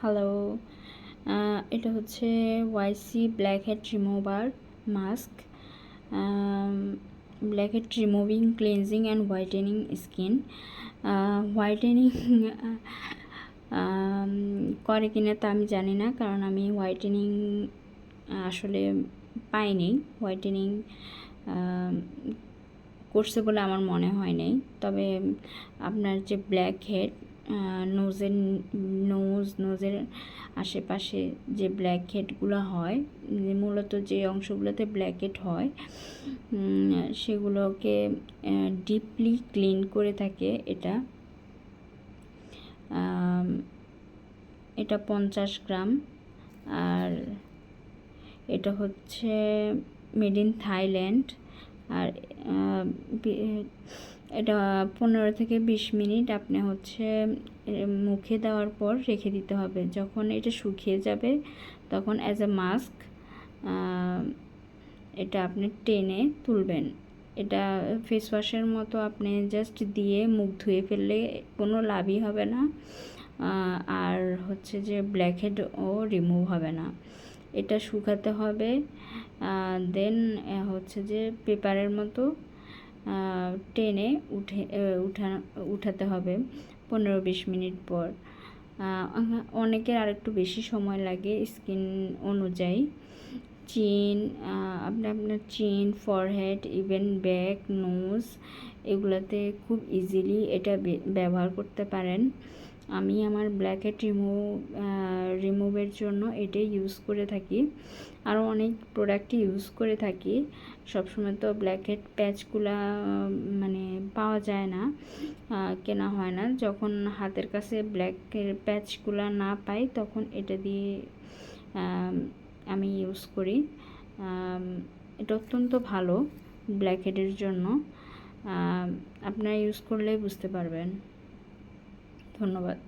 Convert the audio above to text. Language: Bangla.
হ্যালো, এটা হচ্ছে YC blackhead remover mask, blackhead removing cleansing and whitening skin. Whitening করে কিনা তা আমি জানি না, কারণ আমি হোয়াইটেনিং আসলে পাইনি। হোয়াইটেনিং করছে বলে আমার মনে হয় নাই। তবে আপনার যে ব্ল্যাকহেড নোজের আশেপাশে যে ব্ল্যাকহেডগুলো হয়, মূলত যে অংশগুলোতে ব্ল্যাকহেড হয় সেগুলোকে ডিপলি ক্লিন করে থাকে এটা 50 গ্রাম। আর এটা হচ্ছে মেড ইন থাইল্যান্ড। আর এটা 15 থেকে 20 মিনিট আপনি হচ্ছে মুখে দেওয়ার পর রেখে দিতে হবে। যখন এটা শুকিয়ে যাবে তখন অ্যাজ এ মাস্ক এটা আপনি টেনে তুলবেন। এটা ফেস ওয়াশের মতো আপনি জাস্ট দিয়ে মুখ ধুয়ে ফেললে কোনো লাভই হবে না, আর হচ্ছে যে ব্ল্যাকহেডও রিমুভ হবে না। এটা শুকাতে হবে, দেন হচ্ছে যে পেপারের মতো টেনে উঠাতে হবে 15-20 মিনিট পর। অনেকের আরেকটু বেশি সময় লাগে স্কিন অনুযায়ী। আপনার চিন, ফরহেড, ইভেন ব্যাক, নোজ, এগুলাতে খুব ইজিলি এটা ব্যবহার করতে পারেন। আমি আমার ব্ল্যাকহেড রিমুভের জন্য এটাই ইউজ করে থাকি। আরও অনেক প্রোডাক্টই ইউজ করে থাকি। সবসময় তো ব্ল্যাকহেড প্যাচগুলা মানে পাওয়া যায় না, কেনা হয় না। যখন হাতের কাছে ব্ল্যাকের প্যাচগুলা না পাই তখন এটা দিয়ে আমি ইউজ করি। এটা অত্যন্ত ভালো ব্ল্যাকহেডের জন্য। আপনারা ইউজ করলেই বুঝতে পারবেন। ধন্যবাদ।